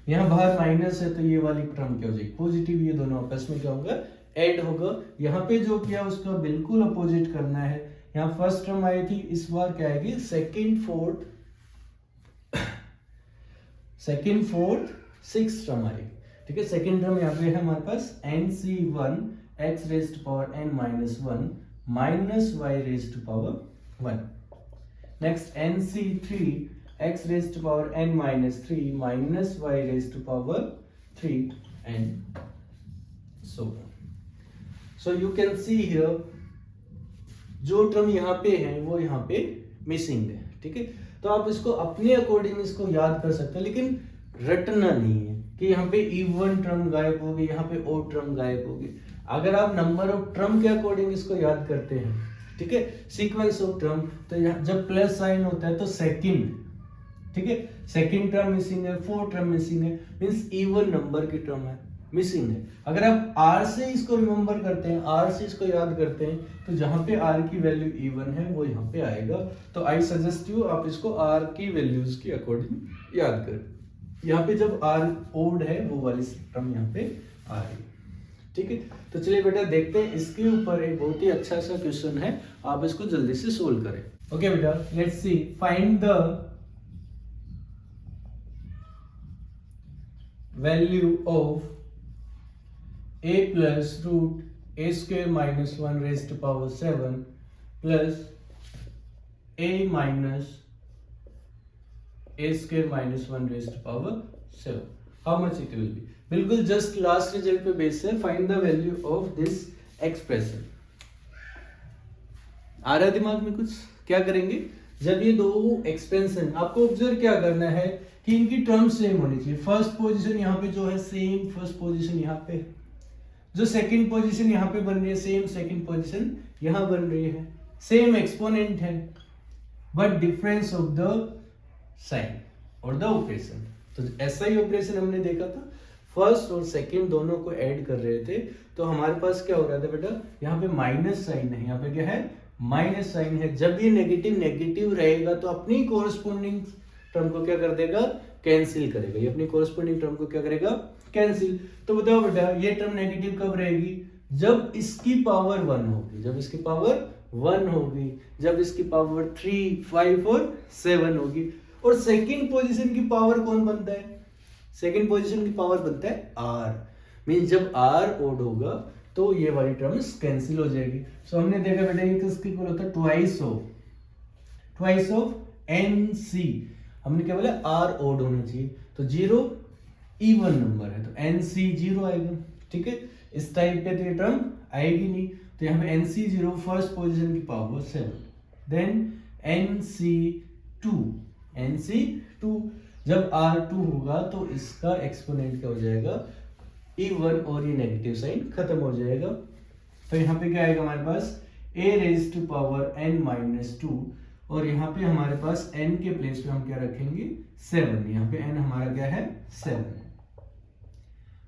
यहाँ बाहर माइनस है तो ये वाली टर्म क्या हो जाएगी, पॉजिटिव। ये दोनों आपस में क्या होगा, ऐड होगा। यहाँ पे जो किया उसका बिल्कुल अपोजिट करना है। यहाँ फर्स्ट टर्म आई थी, इस बार क्या आएगी, सेकंड फोर्थ सिक्स टर्म आएगी। ठीक है, सेकंड टर्म यहाँ पे है हमारे पास nc1 x raised to power n minus 1 minus y raised to power 1. Next nc3 x raised to power n minus 3 minus y raised to power 3 and so on. So you can see here जो term यहाँ पे है वो यहाँ पे missing है। ठीक है, तो आप इसको अपने अकॉर्डिंग इसको याद कर सकते हैं, लेकिन रटना नहीं है। कि यहाँ पे इवन टर्म गायब होगी, यहाँ पे ओड टर्म गायब होगी। अगर आप नंबर ऑफ टर्म के अकॉर्डिंग इसको याद करते हैं, ठीक है, सीक्वेंस ऑफ टर्म, तो यहाँ जब प्लस साइन होता है तो सेकंड, ठीक है, सेकंड टर्म मिसिंग है, फोर्थ टर्म मिसिंग है, मींस इवन नंबर की टर्म है मिसिंग है। अगर आप आर से इसको रिमेंबर करते हैं, आर से इसको याद करते हैं, तो जहां पे आर की वैल्यू इवन है वो यहाँ पे आएगा। तो आई सजेस्ट यू आप इसको आर की वैल्यूज के अकॉर्डिंग याद करें। यहाँ पे जब आर ओड है वो वाली टर्म यहाँ पे आ रही है, ठीक है। तो चलिए बेटा देखते हैं, इसके ऊपर एक बहुत ही अच्छा सा क्वेश्चन है, आप इसको जल्दी से सोल्व करें। ओके बेटा, let's see, find the value of a plus root a square minus 1 raised to power 7 plus a minus a square minus 1 raised to power 7. How much it will be? बिल्कुल just last result पे base है, find the value of this expression. आ रहा है दिमाग में कुछ? क्या करेंगे, जब ये दो एक्सपेंशन, आपको ऑब्जर्व क्या करना है कि इनकी टर्म सेम होनी चाहिए। फर्स्ट पोजीशन यहाँ पे जो है सेम फर्स्ट पोजीशन यहाँ पे, जो सेकंड पोजीशन यहाँ पे बन रही है सेम सेकंड पोजीशन यहाँ बन रही है, सेम एक्सपोनेंट है, but difference of the sign और द ऑपरेशन। तो ऐसा ही ऑपरेशन हमने देखा था, फर्स्ट और सेकंड दोनों को ऐड कर रहे थे, तो हमारे पास क्या हो रहा था बेटा, यहाँ पे माइनस साइन है, यहाँ पे क्या है, माइनस साइन है। जब ये नेगेटिव नेगेटिव रहेगा तो अपनी कोरस्पोंडिंग टर्म को क्या कर देगा, कैंसिल करेगा। ये अपनी कोरस्पोंडिंग टर्म को क्या करेगा, कैंसिल। तो बताओ बेटा, ये टर्म नेगेटिव कब रहेगी, जब इसकी पावर 1 होगी, जब इसकी पावर 1 होगी, जब इसकी पावर 3, 5 और 7 होगी। और सेकंड पोजीशन की पावर कौन बनता है, सेकंड पोजीशन की पावर बनता है आर, मीन जब आर ओड होगा तो ये वाली टर्म्स कैंसिल हो जाएगी। सो हमने देखा बेटा ये किसके इक्वल होता है, ट्वाइस ऑफ एन सी। हमने क्या बोला, आर ओड होना चाहिए, तो 0 इवन नंबर है तो NC 0 आएगा, ठीक है। इस टाइप पे तो ये टर्म आएगी नहीं, तो यहाँ पे NC 0 फर्स्ट पोजीशन की पावर 7, देन NC 2, जब R2 होगा तो इसका एक्सपोनेंट क्या हो जाएगा, इवन, और ये नेगेटिव साइन खत्म हो जाएगा। तो यहाँ पे क्या आएगा हमारे पास, a raise to power n minus 2, और यहाँ पे हमारे पास n के प्लेस पे हम क्या रखेंगे, 7। यहाँ पे n हमारा क्या है, 7,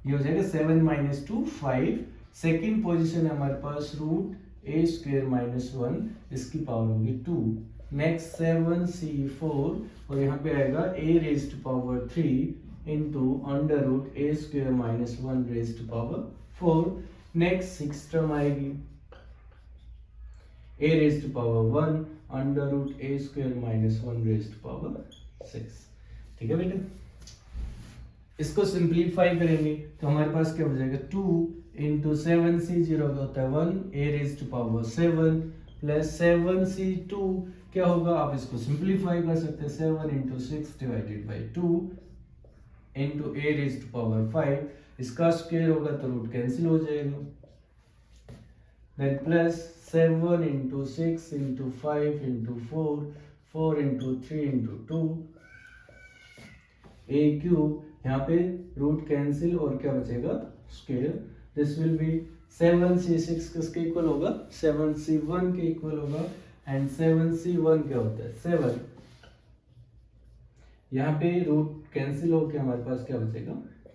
ये हो जाएगा 7 माइनस 2 5। सेकेंड पोजीशन है हमारे पास रूट a स्क्वायर माइनस 1, इसकी पावर होगी 2। नेक्स्ट 7c4, और यहाँ पे आएगा a raise to power 3 into under root a square minus 1 raise to power 4। Next 6 term आएगी, a raise to power 1 under root a square minus 1 raise to power 6, ठीक है बेटा। इसको सिंप्लीफाई करेंगे तो हमारे पास क्या हो जाएगा, 2 इंटू 7c0 होता है 1, a raise to power 7 plus 7c2 क्या होगा, आप इसको सिंप्लीफाई कर सकते हैं, 7 into 6 divided by 2 into a raise to power 5, इसका स्क्वायर होगा तो रूट कैंसिल हो जाएगा, then plus 7 into 6 into 5 into 4, 4 into 3 into 2 a cube, यहाँ पे रूट कैंसिल और क्या बचेगा, square. This will B 7c6 किसके इक्वल होगा, 7c1 के इक्वल होगा, एंड 7c1 क्या होता है, 7। यहाँ पे रूट कैंसिल होकर हमारे पास क्या बचेगा,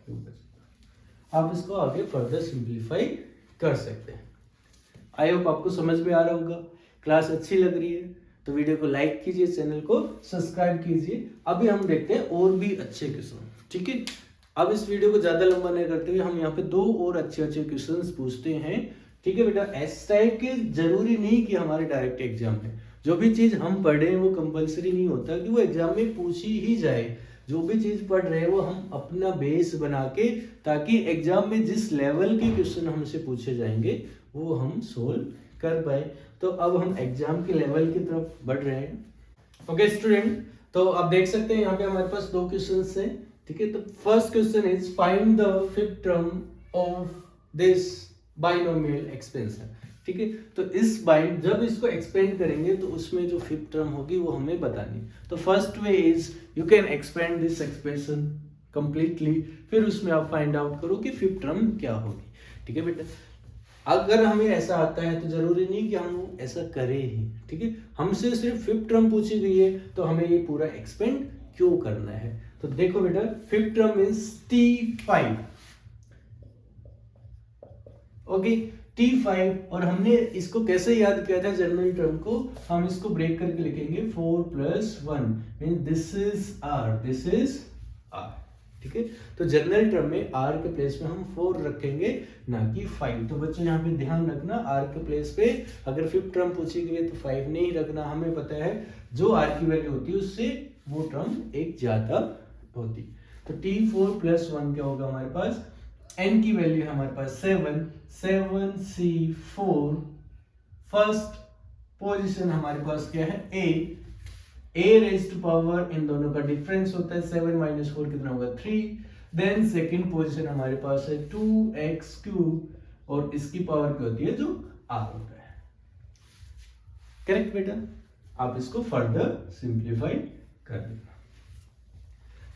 2 बचेगा। आप इसको आगे फर्दर सिंप्लीफाई कर सकते हैं। आई होप आपको समझ में आ रहा होगा। क्लास अच्छी लग रही है तो वीडियो को लाइक कीजिए, चैनल को सब्सक्राइब कीजिए। अभी हम देखते हैं और भी अच्छे क्वेश्चन, ठीक है। अब इस वीडियो को ज्यादा लंबा नहीं करते हुए हम यहाँ पे 2 और अच्छे अच्छे क्वेश्चंस पूछते हैं, ठीक है बेटा। इस टाइप के जरूरी नहीं कि हमारे डायरेक्ट एग्जाम में जो भी चीज हम पढ़े वो कंपलसरी नहीं होता कि वो एग्जाम में पूछी ही जाए। जो भी चीज पढ़ रहे हैं वो हम अपना बेस बना के, ताकि एग्जाम में जिस लेवल के क्वेश्चन हमसे पूछे जाएंगे वो हम सोल्व कर पाए। तो अब हम एग्जाम के लेवल की तरफ बढ़ रहे हैं। ओके स्टूडेंट, तो आप देख सकते हैं यहाँ पे हमारे पास 2 क्वेश्चंस हैं, ठीक है। तो first question is find the fifth term of this binomial expansion, ठीक है। तो इस जब इसको एक्सपेंड करेंगे तो उसमें जो फिफ्थ टर्म होगी वो हमें बतानी। तो first way is you can expand this expression completely, फिर उसमें आप फाइंड आउट करो कि फिफ्थ टर्म क्या होगी। ठीक है बेटा, अगर हमें ऐसा आता है तो जरूरी नहीं कि हम ऐसा करें ही। ठीक है, हमसे सिर्फ फिफ्थ टर्म पूछी गई है तो हमें ये पूरा एक्सपेंड क्यों करना है। तो देखो बेटा, fifth term is T5। Okay, T5, और हमने इसको कैसे याद किया था जनरल टर्म को, हम इसको ब्रेक करके लिखेंगे 4 + 1 mean this is R, this is R। ठीक है, तो जनरल टर्म में R के प्लेस में हम 4 रखेंगे ना कि 5। तो बच्चों यहाँ पे ध्यान रखना, R के प्लेस पे अगर फिफ्थ टर्म पूछी गई है तो 5 नहीं रखना। हमें पता है जो R की वैल्यू होती है उससे वो टर्म एक ज्यादा होती। तो T4 + 1 क्या होगा हमारे पास, n की वैल्यू है हमारे पास 7, 7C4। फर्स्ट पोजीशन हमारे पास क्या है, a रेज़ टू पावर, इन दोनों का डिफरेंस होता है 7 - 4 कितना होगा 3। देन सेकंड पोजीशन हमारे पास है 2x³ और इसकी पावर क्या होती है जो r होता है। करेक्ट बेटा, आप इसको फर्दर सिंप्लीफाई कर लेना।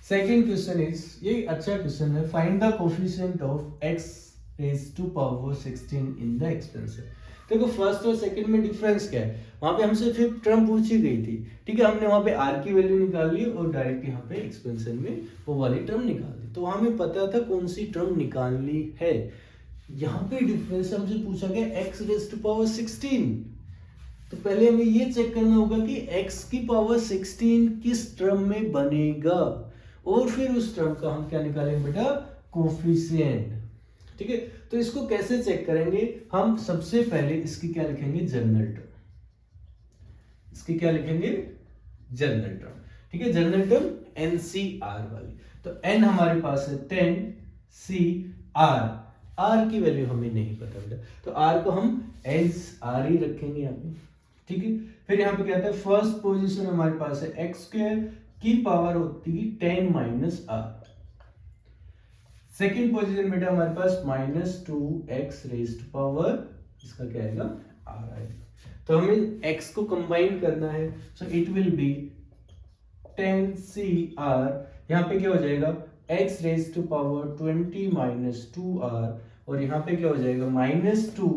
सेकेंड क्वेश्चन इज, ये अच्छा क्वेश्चन है, find the coefficient of x raise to power 16 in the expansion. देखो फर्स्ट और सेकंड में डिफरेंस क्या है, वहां पे हमसे फिफ्थ टर्म पूछी गई थी। ठीक है, हमने वहां पे r की वैल्यू निकाल ली और डायरेक्ट यहाँ पे एक्सपेंशन में वो वाली टर्म निकाल दी। तो हमें पता था कौन सी टर्म निकालनी है। यहाँ पे डिफरेंस हमसे पूछा गया x रेज़ टू पावर 16। तो पहले हमें ये चेक करना होगा कि x की पावर 16 किस टर्म में बनेगा, और फिर उस टर्म का हम क्या निकालेंगे बेटा, कोफिशिएंट। ठीक है, तो इसको कैसे चेक करेंगे, हम सबसे पहले इसकी क्या लिखेंगे, जनरल टर्म। इसकी क्या लिखेंगे, जनरल टर्म। ठीक है, जनरल टर्म NCR वाली। तो n हमारे पास है 10CR, r की वैल्यू हमें नहीं पता बेटा, तो r को हम एज r ही रखेंगे यहाँ पे। ठीक है, फिर यहाँ पे क्या आता है, फर्स्ट पोजीशन हमारे पास है x² की पावर होती है 10 - r। सेकेंड पोजीशन बेटा हमारे पास -2x रेज़ टू पावर, इसका क्या आएगा, r आएगा। तो हमें x को कंबाइन करना है, सो इट विल बी 10CR। यहाँ पे क्या हो जाएगा, x raise to power 20 - 2r, और यहाँ पे क्या हो जाएगा, -2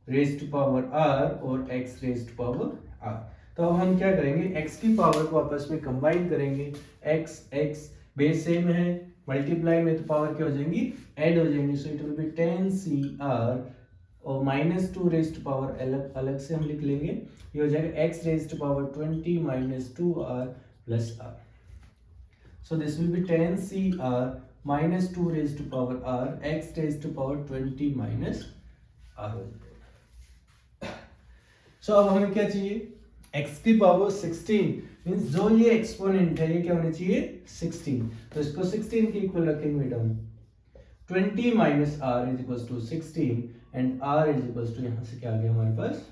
रेज़ टू पावर r और x raise to power r। तो अब हम क्या करेंगे, x की पावर को आपस में कंबाइन करेंगे, x बेस सेम है, मल्टीप्लाई में तो पावर क्या हो जाएंगी, ऐड हो जाएंगी। सो इट विल बी 10CR और -2 रेज़ टू पावर अलग अलग से हम लिख लेंगे, ये हो जाएगा x raise to power 20 - 2r plus r। So this will be 10CR -2 raise to power r, x raise to power 20 - r हो जाएगा। सो अब हमें क्या चाहिए, x की पावर 16 मींस जो ये एक्सपोनेंट है ये क्या होना चाहिए, 16। तो इसको 16 के इक्वल रखेंगे बेटा हम, 20 - r = 16 एंड r = यहाँ से क्या आ गया हमारे पास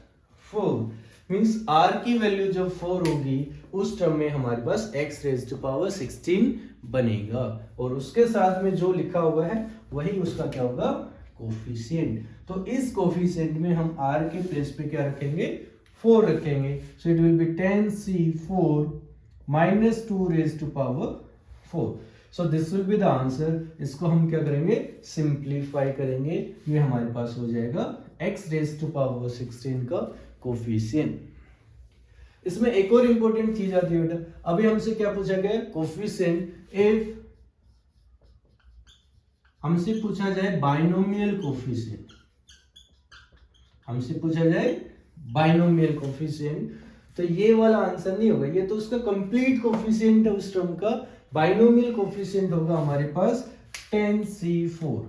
4। मींस r की वैल्यू जब 4 होगी उस टर्म में हमारे पास x रेज़ टू पावर 16 बनेगा, और उसके साथ में जो लिखा हुआ है वही उसका क्या होगा, कोफिशिएंट। तो इस कोफिशिएंट में हम r के प्लेस पे क्या रखेंगे, 4 रखेंगे। So it will be 10C4 -2 raise to power 4। So this will be the answer. इसको हम क्या करेंगे, सिंप्लीफाई करेंगे, ये हमारे पास हो जाएगा x रेज़ टू पावर 16 का कोफिशिएंट। इसमें एक और इंपॉर्टेंट चीज आती है बेटा, अभी हमसे क्या पूछा गया, कोफिशिएंट इफ हमसे पूछा जाए बाइनोमियल कोफिशिएंट, हमसे पूछा जाए बाइनोमियल कोफिशिएंट, तो ये वाला आंसर नहीं होगा, ये तो उसका कंप्लीट कोफिशिएंट है उस टर्म का। बाइनोमियल कोफिशिएंट होगा हमारे पास 10C4।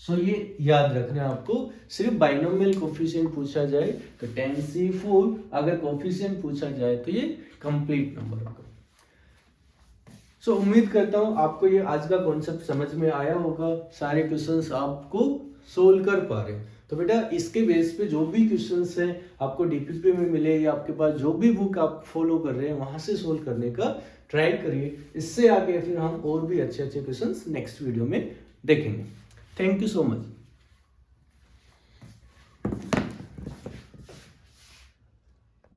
सो ये याद रखना है आपको, सिर्फ बाइनोमियल कोफिशिएंट पूछा जाए तो 10C4, अगर कोफिशिएंट पूछा जाए तो ये कंप्लीट नंबर होगा। सो उम्मीद करता हूं आपको ये आज का कॉन्सेप्ट समझ में आया होगा, सारे क्वेश्चंस आपको सोल्व कर पा रहे हो। तो बेटा इसके बेस पे जो भी क्वेश्चंस हैं आपको डीपीपी में मिले या आपके पास जो भी बुक आप फॉलो कर रहे हैं वहां से सोल्व करने का ट्राई करिए। इससे आगे फिर हम और भी अच्छे अच्छे क्वेश्चंस नेक्स्ट वीडियो में देखेंगे। Thank you so much.